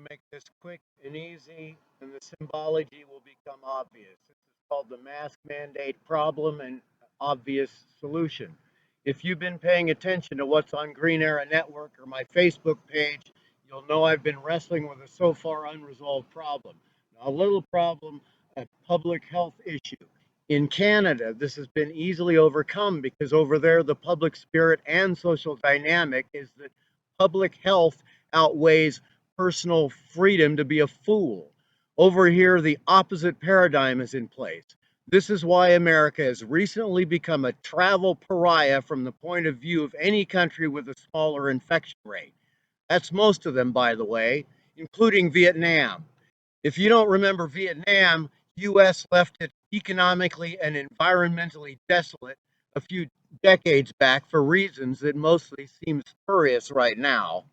make this quick and easy, and the symbology will become obvious. This is called the mask mandate problem and obvious solution. If you've been paying attention to what's on Green Era Network or my Facebook page, you'll know I've been wrestling with a so far unresolved problem. Now, a little problem, a public health issue. In Canada, this has been easily overcome because over there, the public spirit and social dynamic is that public health outweighs personal freedom to be a fool. Over here, the opposite paradigm is in place. This is why America has recently become a travel pariah from the point of view of any country with a smaller infection rate. That's most of them, by the way, including Vietnam. If you don't remember Vietnam, US left it economically and environmentally desolate a few decades back for reasons that mostly seem spurious right now.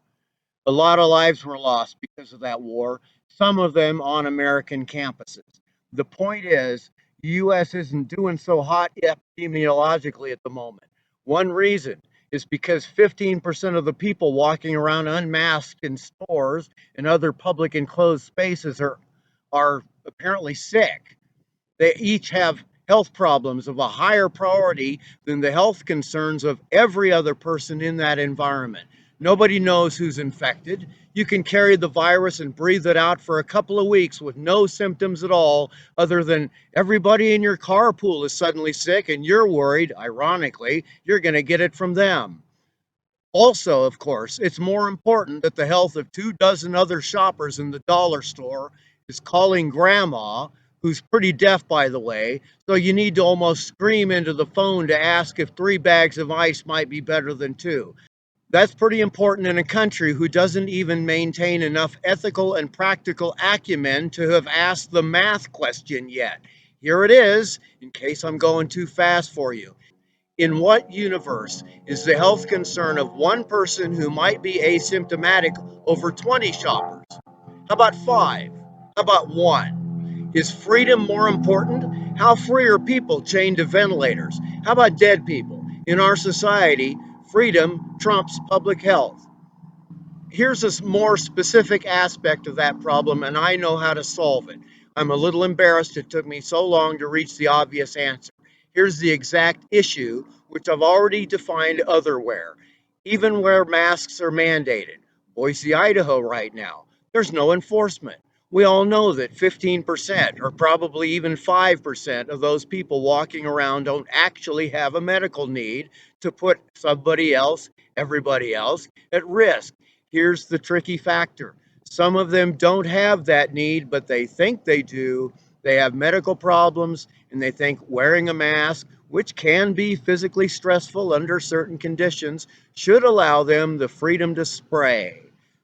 A lot of lives were lost because of that war, some of them on American campuses. The point is, the US isn't doing so hot epidemiologically at the moment. One reason is because 15% of the people walking around unmasked in stores and other public enclosed spaces are apparently sick. They each have health problems of a higher priority than the health concerns of every other person in that environment. Nobody knows who's infected. You can carry the virus and breathe it out for a couple of weeks with no symptoms at all, other than everybody in your carpool is suddenly sick and you're worried, ironically, you're going to get it from them. Also, of course, it's more important that the health of 2 dozen other shoppers in the dollar store is calling grandma, who's pretty deaf, by the way, so you need to almost scream into the phone to ask if 3 bags of ice might be better than two. That's pretty important in a country who doesn't even maintain enough ethical and practical acumen to have asked the math question yet. Here it is, in case I'm going too fast for you. In what universe is the health concern of one person who might be asymptomatic over 20 shoppers? How about 5? How about 1? Is freedom more important? How free are people chained to ventilators? How about dead people? In our society, freedom trumps public health. Here's a more specific aspect of that problem, and I know how to solve it. I'm a little embarrassed it took me so long to reach the obvious answer. Here's the exact issue, which I've already defined otherwhere. Even where masks are mandated, Boise, Idaho, right now, there's no enforcement. We all know that 15% or probably even 5% of those people walking around don't actually have a medical need to put somebody else, everybody else, at risk. Here's the tricky factor. Some of them don't have that need, but they think they do. They have medical problems and they think wearing a mask, which can be physically stressful under certain conditions, should allow them the freedom to spray.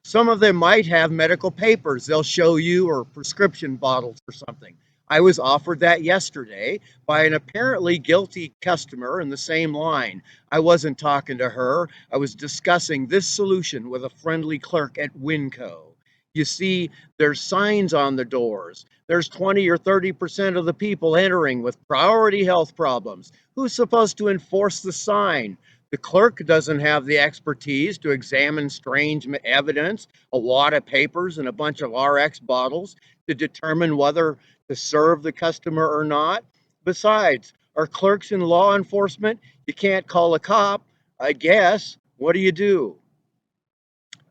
Some of them might have medical papers they'll show you or prescription bottles or something. I was offered that yesterday by an apparently guilty customer in the same line. I wasn't talking to her. I was discussing this solution with a friendly clerk at Winco. You see, there's signs on the doors. There's 20 or 30% of the people entering with priority health problems. Who's supposed to enforce the sign? The clerk doesn't have the expertise to examine strange evidence, a wad of papers, and a bunch of RX bottles to determine whether to serve the customer or not. Besides, are clerks in law enforcement? You can't call a cop, I guess. What do you do?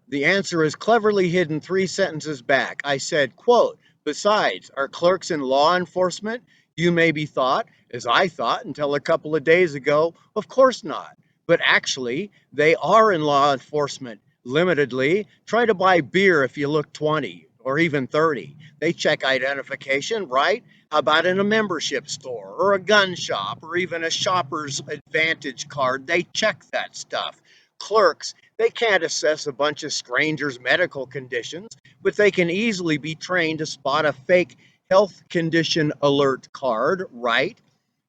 The answer is cleverly hidden 3 sentences back. I said, quote, besides, are clerks in law enforcement? You maybe thought, as I thought until a couple of days ago, of course not. But actually, they are in law enforcement, limitedly. Try to buy beer if you look 20 or even 30. They check identification, right? How about in a membership store or a gun shop or even a shopper's advantage card? They check that stuff. Clerks, they can't assess a bunch of strangers' medical conditions, but they can easily be trained to spot a fake health condition alert card, right?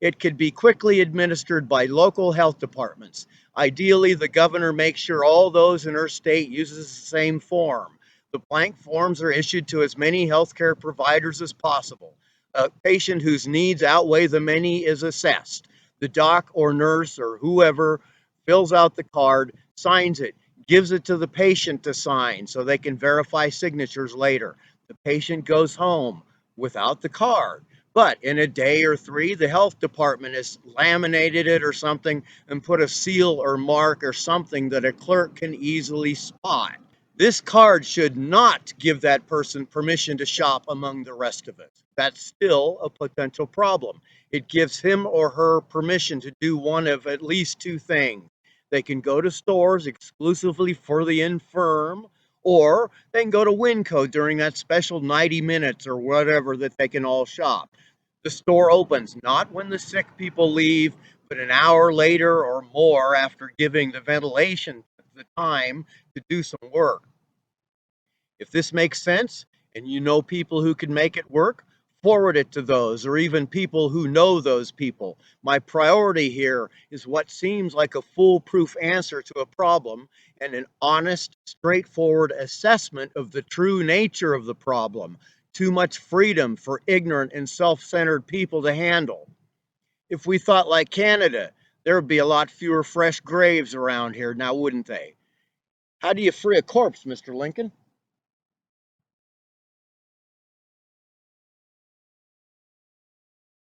It could be quickly administered by local health departments. Ideally, the governor makes sure all those in her state uses the same form. The blank forms are issued to as many healthcare providers as possible. A patient whose needs outweigh the many is assessed. The doc or nurse or whoever fills out the card, signs it, gives it to the patient to sign so they can verify signatures later. The patient goes home without the card. But in a day or three, the health department has laminated it or something and put a seal or mark or something that a clerk can easily spot. This card should not give that person permission to shop among the rest of us. That's still a potential problem. It gives him or her permission to do one of at least two things. They can go to stores exclusively for the infirm, or they can go to Winco during that special 90 minutes or whatever that they can all shop. The store opens not when the sick people leave, but an hour later or more after giving the ventilation the time to do some work. If this makes sense and you know people who can make it work, forward it to those or even people who know those people. My priority here is what seems like a foolproof answer to a problem and an honest, straightforward assessment of the true nature of the problem. Too much freedom for ignorant and self centered people to handle. If we thought like Canada, there would be a lot fewer fresh graves around here now, wouldn't they? How do you free a corpse, Mr. Lincoln?